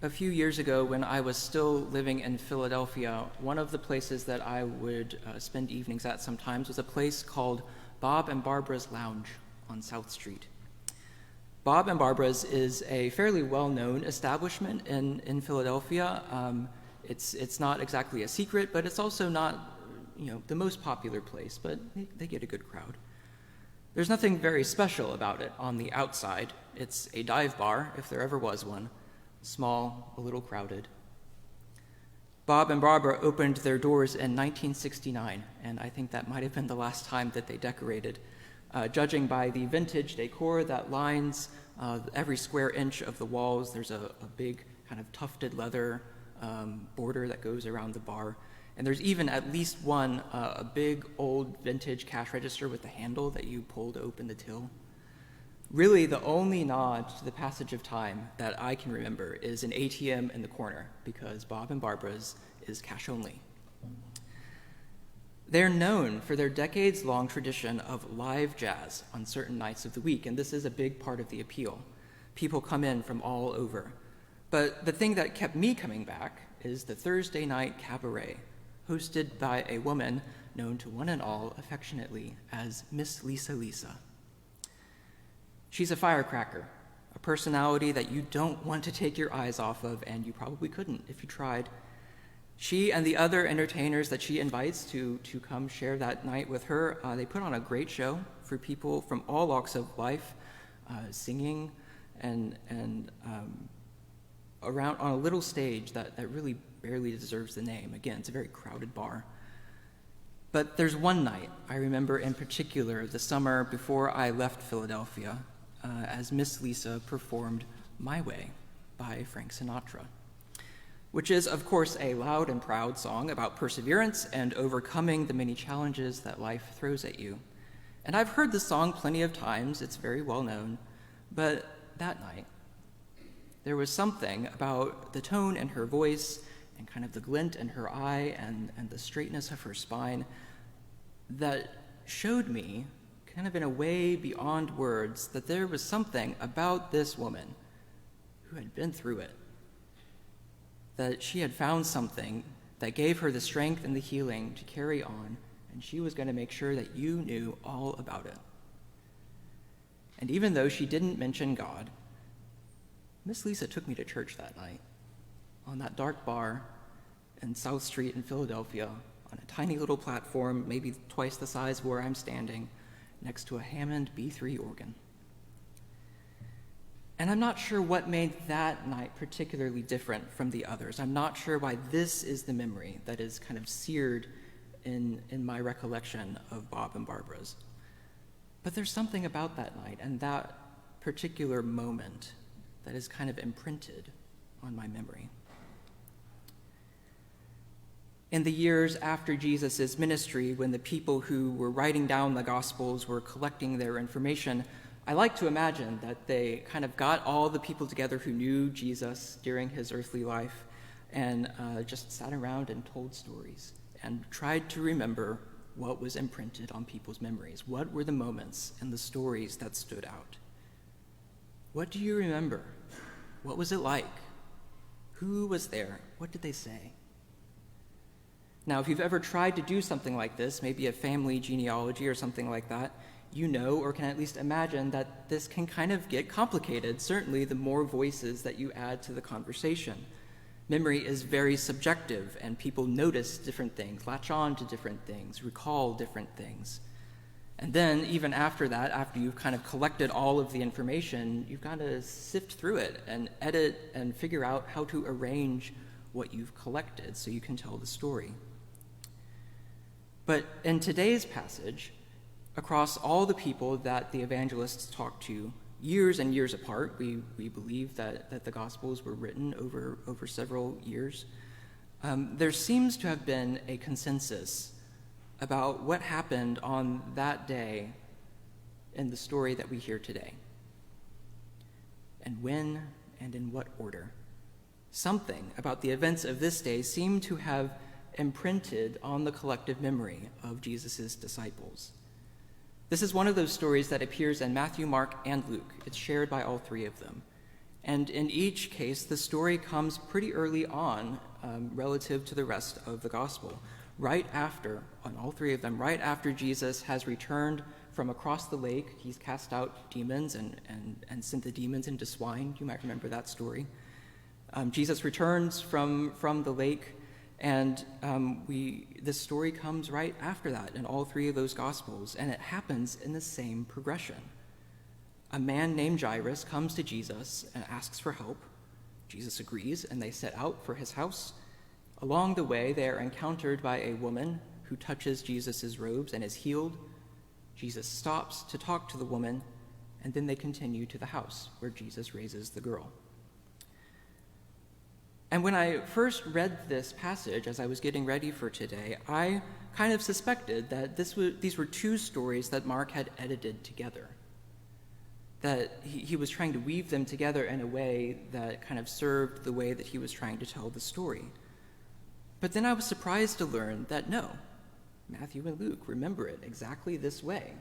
A few years ago, when I was still living in Philadelphia, one of the places that I would spend evenings at sometimes was a place called Bob and Barbara's Lounge on South Street. Bob and Barbara's is a fairly well-known establishment in Philadelphia. It's not exactly a secret, but it's also not, the most popular place, but they get a good crowd. There's nothing very special about it on the outside. It's a dive bar, if there ever was one. Small, a little crowded. Bob and Barbara opened their doors in 1969, and I think that might have been the last time that they decorated. Judging by the vintage decor that lines every square inch of the walls, there's a big kind of tufted leather border that goes around the bar. And there's even at least one, a big old vintage cash register with the handle that you pull to open the till. Really, the only nod to the passage of time that I can remember is an ATM in the corner, because Bob and Barbara's is cash only. They're known for their decades-long tradition of live jazz on certain nights of the week, and this is a big part of the appeal. People come in from all over. But the thing that kept me coming back is the Thursday night cabaret, hosted by a woman known to one and all affectionately as Miss Lisa Lisa. She's a firecracker, a personality that you don't want to take your eyes off of, and you probably couldn't if you tried. She and the other entertainers that she invites to come share that night with her, they put on a great show for people from all walks of life, singing and around on a little stage that really barely deserves the name. Again, it's a very crowded bar. But there's one night I remember in particular, the summer before I left Philadelphia, as Miss Lisa performed My Way by Frank Sinatra, which is, of course, a loud and proud song about perseverance and overcoming the many challenges that life throws at you. And I've heard the song plenty of times, it's very well known, but that night, there was something about the tone in her voice and kind of the glint in her eye and the straightness of her spine that showed me, kind of in a way beyond words, that there was something about this woman who had been through it, that she had found something that gave her the strength and the healing to carry on, and she was going to make sure that you knew all about it. And even though she didn't mention God, Miss Lisa took me to church that night, on that dark bar in South Street in Philadelphia, on a tiny little platform, maybe twice the size of where I'm standing, next to a Hammond B3 organ. And I'm not sure what made that night particularly different from the others. I'm not sure why this is the memory that is kind of seared in my recollection of Bob and Barbara's. But there's something about that night and that particular moment that is kind of imprinted on my memory. In the years after Jesus' ministry, when the people who were writing down the Gospels were collecting their information, I like to imagine that they kind of got all the people together who knew Jesus during his earthly life and just sat around and told stories and tried to remember what was imprinted on people's memories. What were the moments and the stories that stood out? What do you remember? What was it like? Who was there? What did they say? Now, if you've ever tried to do something like this, maybe a family genealogy or something like that, you know or can at least imagine that this can kind of get complicated, certainly the more voices that you add to the conversation. Memory is very subjective, and people notice different things, latch on to different things, recall different things. And then, even after that, after you've kind of collected all of the information, you've got to sift through it and edit and figure out how to arrange what you've collected so you can tell the story. But in today's passage, across all the people that the evangelists talked to, years and years apart, we believe that the Gospels were written over several years, there seems to have been a consensus about what happened on that day in the story that we hear today, and when and in what order. Something about the events of this day seemed to have imprinted on the collective memory of Jesus' disciples. This is one of those stories that appears in Matthew, Mark, and Luke. It's shared by all three of them. And in each case, the story comes pretty early on relative to the rest of the gospel. Right after, on all three of them, right after Jesus has returned from across the lake, he's cast out demons and sent the demons into swine. You might remember that story. Jesus returns from the lake, and this story comes right after that in all three of those gospels, and it happens in the same progression. A man named Jairus comes to Jesus and asks for help. Jesus agrees, and they set out for his house. Along the way, they are encountered by a woman who touches Jesus' robes and is healed. Jesus stops to talk to the woman, and then they continue to the house where Jesus raises the girl. And when I first read this passage as I was getting ready for today, I kind of suspected that these were two stories that Mark had edited together, that he was trying to weave them together in a way that kind of served the way that he was trying to tell the story. But then I was surprised to learn that no, Matthew and Luke remember it exactly this way.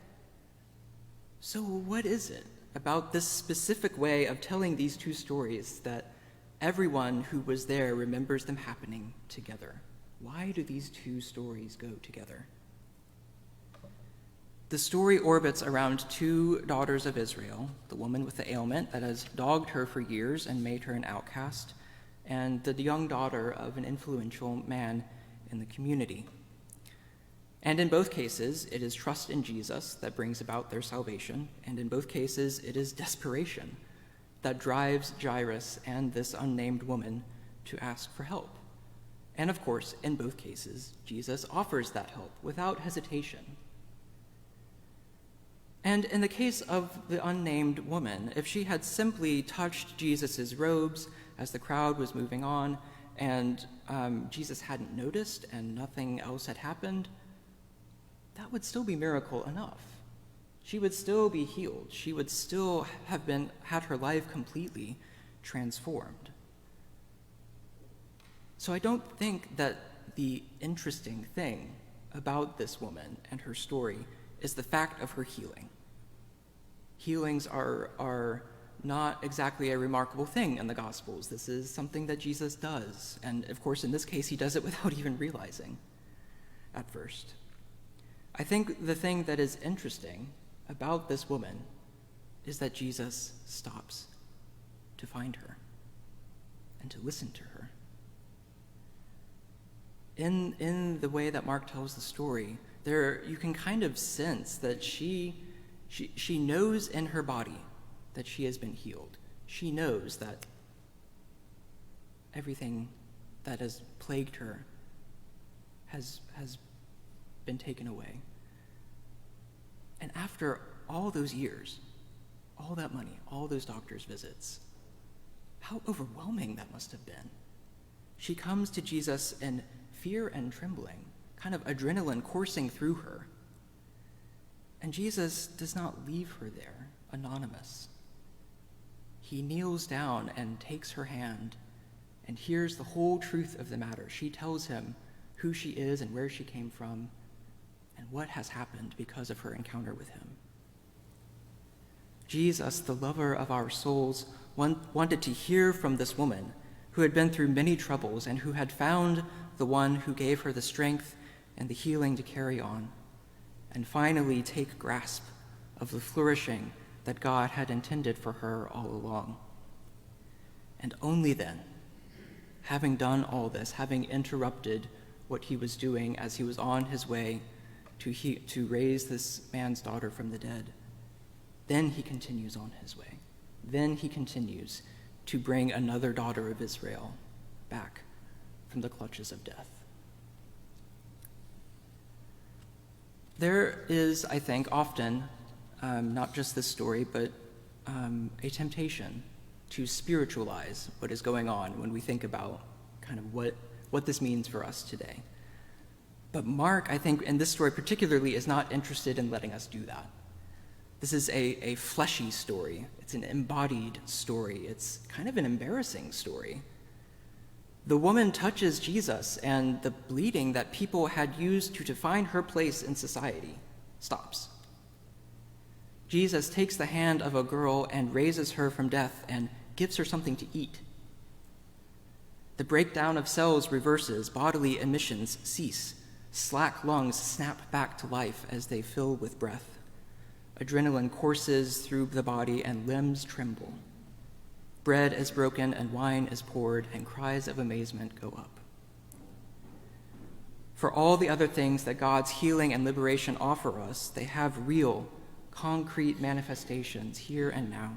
So what is it about this specific way of telling these two stories that everyone who was there remembers them happening together? Why do these two stories go together? The story orbits around two daughters of Israel, the woman with the ailment that has dogged her for years and made her an outcast, and the young daughter of an influential man in the community. And in both cases, it is trust in Jesus that brings about their salvation, and in both cases, it is desperation that drives Jairus and this unnamed woman to ask for help. And of course, in both cases, Jesus offers that help without hesitation. And in the case of the unnamed woman, if she had simply touched Jesus' robes as the crowd was moving on, and Jesus hadn't noticed and nothing else had happened, that would still be miracle enough. She would still be healed. She would still have had her life completely transformed. So I don't think that the interesting thing about this woman and her story is the fact of her healing. Healings are not exactly a remarkable thing in the Gospels. This is something that Jesus does. And of course, in this case, he does it without even realizing at first. I think the thing that is interesting about this woman is that Jesus stops to find her and to listen to her. In the way that Mark tells the story, there you can kind of sense that she knows in her body that she has been healed. She knows that everything that has plagued her has been taken away. And after all those years, all that money, all those doctor's visits, how overwhelming that must have been. She comes to Jesus in fear and trembling, kind of adrenaline coursing through her. And Jesus does not leave her there, anonymous. He kneels down and takes her hand and hears the whole truth of the matter. She tells him who she is and where she came from and what has happened because of her encounter with him. Jesus, the lover of our souls, wanted to hear from this woman who had been through many troubles and who had found the one who gave her the strength and the healing to carry on, and finally take grasp of the flourishing that God had intended for her all along. And only then, having done all this, having interrupted what he was doing as he was on his way to raise this man's daughter from the dead, then he continues on his way. Then he continues to bring another daughter of Israel back from the clutches of death. There is, I think, often, not just this story, but a temptation to spiritualize what is going on when we think about kind of what this means for us today. But Mark, I think, in this story particularly, is not interested in letting us do that. This is a fleshy story. It's an embodied story. It's kind of an embarrassing story. The woman touches Jesus, and the bleeding that people had used to define her place in society stops. Jesus takes the hand of a girl and raises her from death and gives her something to eat. The breakdown of cells reverses, bodily emissions cease, slack lungs snap back to life as they fill with breath. Adrenaline courses through the body and limbs tremble. Bread is broken and wine is poured, and cries of amazement go up. For all the other things that God's healing and liberation offer us, they have real, concrete manifestations here and now.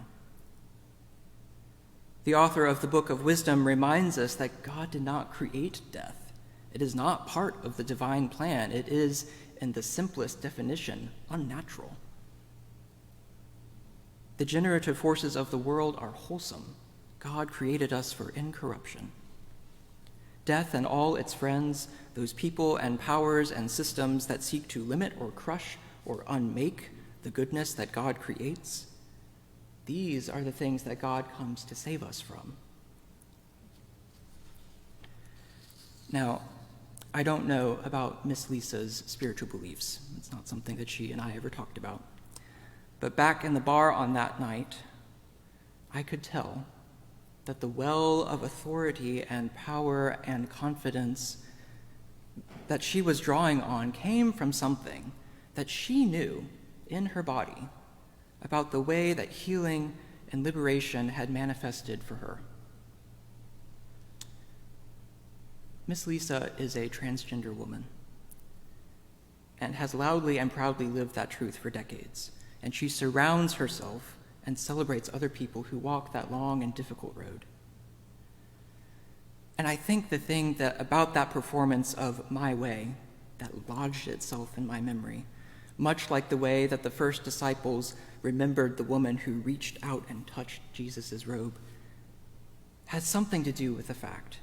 The author of the Book of Wisdom reminds us that God did not create death. It is not part of the divine plan. It is, in the simplest definition, unnatural. The generative forces of the world are wholesome. God created us for incorruption. Death and all its friends, those people and powers and systems that seek to limit or crush or unmake the goodness that God creates, these are the things that God comes to save us from. Now, I don't know about Miss Lisa's spiritual beliefs. It's not something that she and I ever talked about. But back in the bar on that night, I could tell that the well of authority and power and confidence that she was drawing on came from something that she knew in her body about the way that healing and liberation had manifested for her. Miss Lisa is a transgender woman and has loudly and proudly lived that truth for decades. And she surrounds herself and celebrates other people who walk that long and difficult road. And I think the thing that about that performance of My Way that lodged itself in my memory, much like the way that the first disciples remembered the woman who reached out and touched Jesus' robe, had something to do with the fact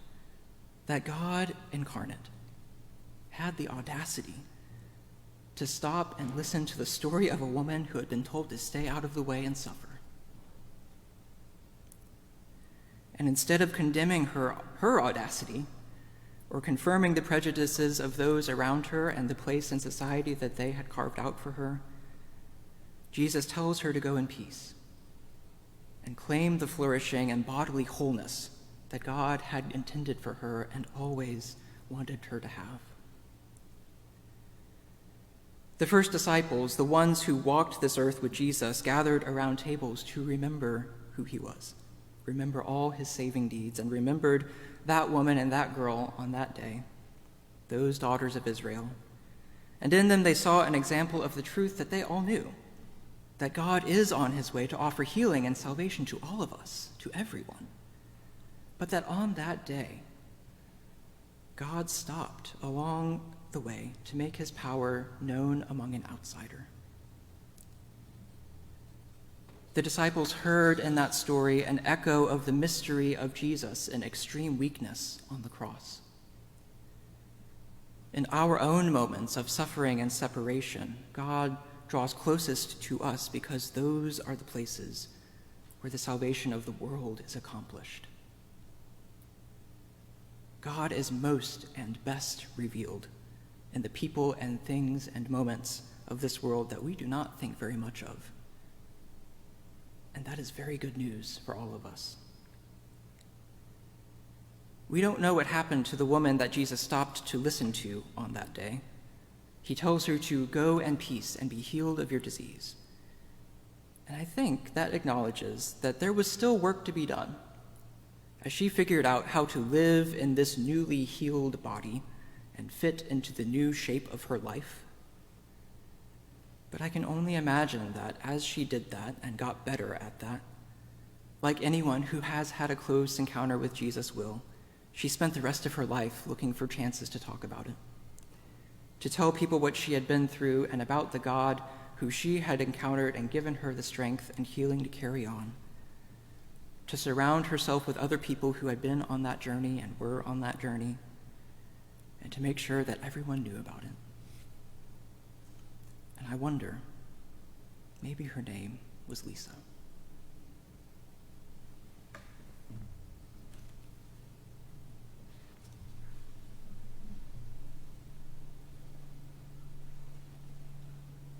that God incarnate had the audacity to stop and listen to the story of a woman who had been told to stay out of the way and suffer. And instead of condemning her audacity or confirming the prejudices of those around her and the place in society that they had carved out for her, Jesus tells her to go in peace and claim the flourishing and bodily wholeness that God had intended for her and always wanted her to have. The first disciples, the ones who walked this earth with Jesus, gathered around tables to remember who he was, remember all his saving deeds, and remembered that woman and that girl on that day, those daughters of Israel. And in them they saw an example of the truth that they all knew, that God is on his way to offer healing and salvation to all of us, to everyone. But that on that day, God stopped along the way to make his power known among an outsider. The disciples heard in that story an echo of the mystery of Jesus in extreme weakness on the cross. In our own moments of suffering and separation, God draws closest to us because those are the places where the salvation of the world is accomplished. God is most and best revealed in the people and things and moments of this world that we do not think very much of. And that is very good news for all of us. We don't know what happened to the woman that Jesus stopped to listen to on that day. He tells her to go in peace and be healed of your disease. And I think that acknowledges that there was still work to be done as she figured out how to live in this newly healed body and fit into the new shape of her life. But I can only imagine that as she did that and got better at that, like anyone who has had a close encounter with Jesus will, she spent the rest of her life looking for chances to talk about it, to tell people what she had been through and about the God who she had encountered and given her the strength and healing to carry on, to surround herself with other people who had been on that journey and were on that journey, and to make sure that everyone knew about it. And I wonder, maybe her name was Lisa.